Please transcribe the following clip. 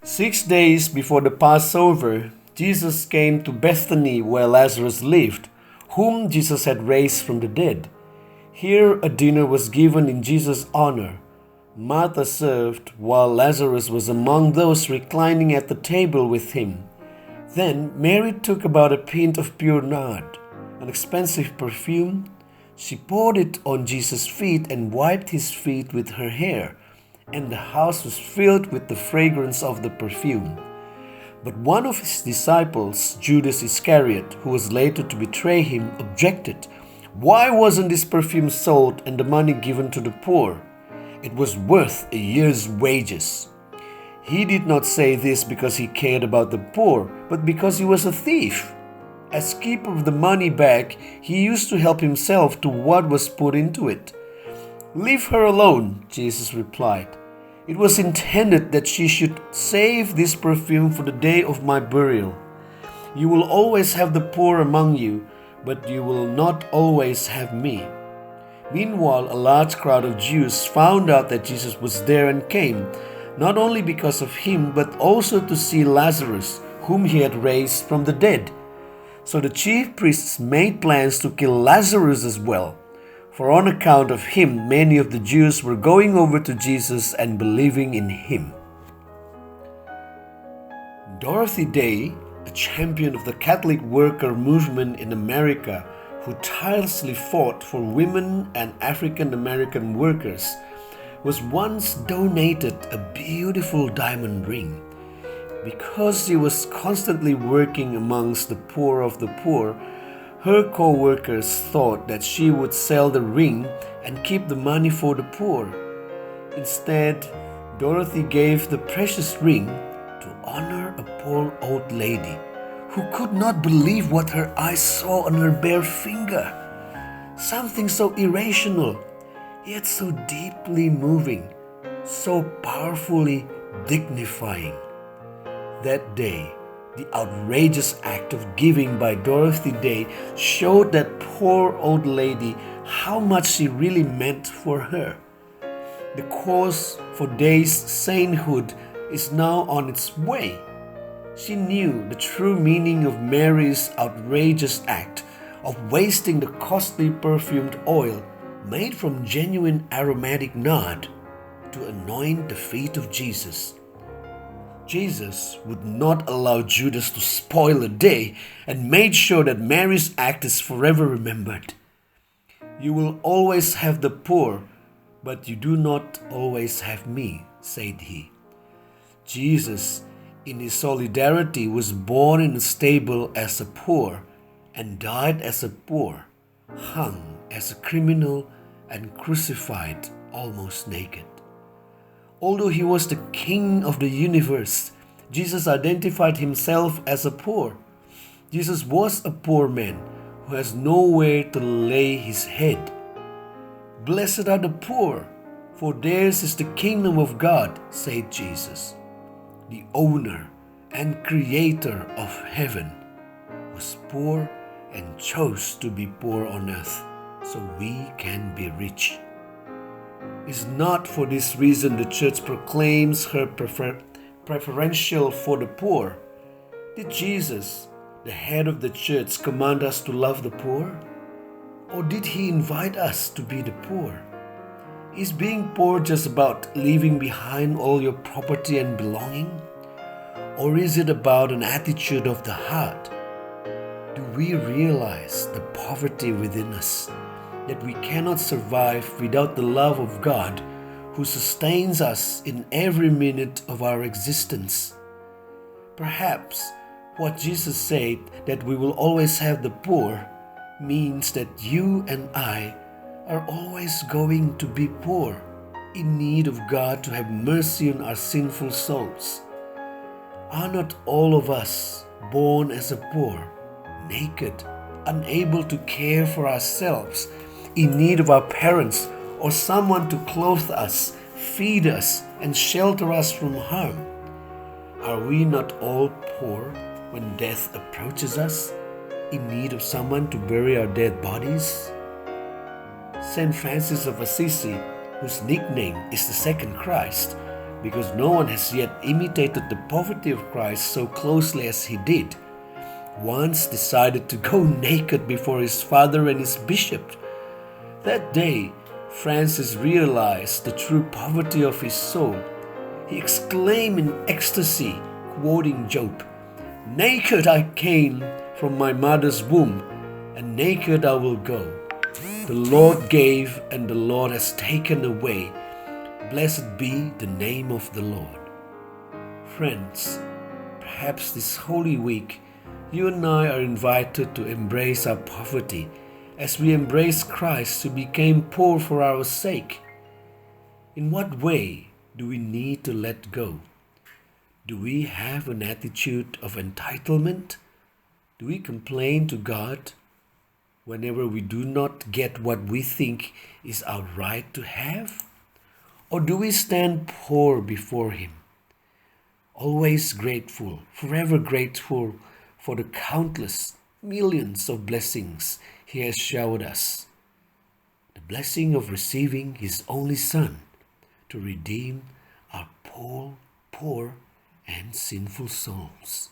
6 days before the Passover, Jesus came to Bethany where Lazarus lived, whom Jesus had raised from the dead. Here a dinner was given in Jesus' honor. Martha served, while Lazarus was among those reclining at the table with him. Then Mary took about a pint of pure nard, an expensive perfume. She poured it on Jesus' feet and wiped his feet with her hair, and the house was filled with the fragrance of the perfume. But one of his disciples, Judas Iscariot, who was later to betray him, objected. "Why wasn't this perfume sold and the money given to the poor? It was worth a year's wages." He did not say this because he cared about the poor, but because he was a thief. As keeper of the money bag, he used to help himself to what was put into it. "Leave her alone," Jesus replied. "It was intended that she should save this perfume for the day of my burial. You will always have the poor among you, but you will not always have me." Meanwhile, a large crowd of Jews found out that Jesus was there and came, not only because of him, but also to see Lazarus, whom he had raised from the dead. So the chief priests made plans to kill Lazarus as well, for on account of him, many of the Jews were going over to Jesus and believing in him. Dorothy Day, a champion of the Catholic worker movement in America, who tirelessly fought for women and African American workers, was once donated a beautiful diamond ring. Because she was constantly working amongst the poor of the poor, her co-workers thought that she would sell the ring and keep the money for the poor. Instead, Dorothy gave the precious ring to honor a poor old lady who could not believe what her eyes saw on her bare finger. Something so irrational, yet so deeply moving, so powerfully dignifying. That day, the outrageous act of giving by Dorothy Day showed that poor old lady how much she really meant for her. The cause for Day's sainthood is now on its way. She knew the true meaning of Mary's outrageous act of wasting the costly perfumed oil made from genuine aromatic nard to anoint the feet of Jesus. Jesus would not allow Judas to spoil the day and made sure that Mary's act is forever remembered. "You will always have the poor, but you do not always have me," said he. Jesus, in his solidarity, was born in a stable as a poor and died as a poor, hung as a criminal and crucified almost naked. Although he was the king of the universe, Jesus identified himself as a poor. Jesus was a poor man who has nowhere to lay his head. "Blessed are the poor, for theirs is the kingdom of God," said Jesus. The owner and creator of heaven was poor and chose to be poor on earth so we can be rich. It's not for this reason the church proclaims her preferential for the poor. Did Jesus, the head of the church, command us to love the poor? Or did he invite us to be the poor? Is being poor just about leaving behind all your property and belonging? Or is it about an attitude of the heart? Do we realize the poverty within us, that we cannot survive without the love of God who sustains us in every minute of our existence? Perhaps what Jesus said, that we will always have the poor, means that you and I are always going to be poor, in need of God to have mercy on our sinful souls. Are not all of us born as a poor, naked, unable to care for ourselves, in need of our parents or someone to clothe us, feed us, and shelter us from harm? Are we not all poor when death approaches us, in need of someone to bury our dead bodies? Saint Francis of Assisi, whose nickname is the Second Christ, because no one has yet imitated the poverty of Christ so closely as he did. Once decided to go naked before his father and his bishop. That day, Francis realized the true poverty of his soul. He exclaimed in ecstasy, quoting Job, "Naked I came from my mother's womb, and naked I will go. The Lord gave, and the Lord has taken away. Blessed be the name of the Lord." Friends, perhaps this Holy Week, you and I are invited to embrace our poverty as we embrace Christ who became poor for our sake. In what way do we need to let go? Do we have an attitude of entitlement? Do we complain to God whenever we do not get what we think is our right to have? Or do we stand poor before Him, always grateful, forever grateful for the countless millions of blessings He has showered us? The blessing of receiving His only Son to redeem our poor and sinful souls.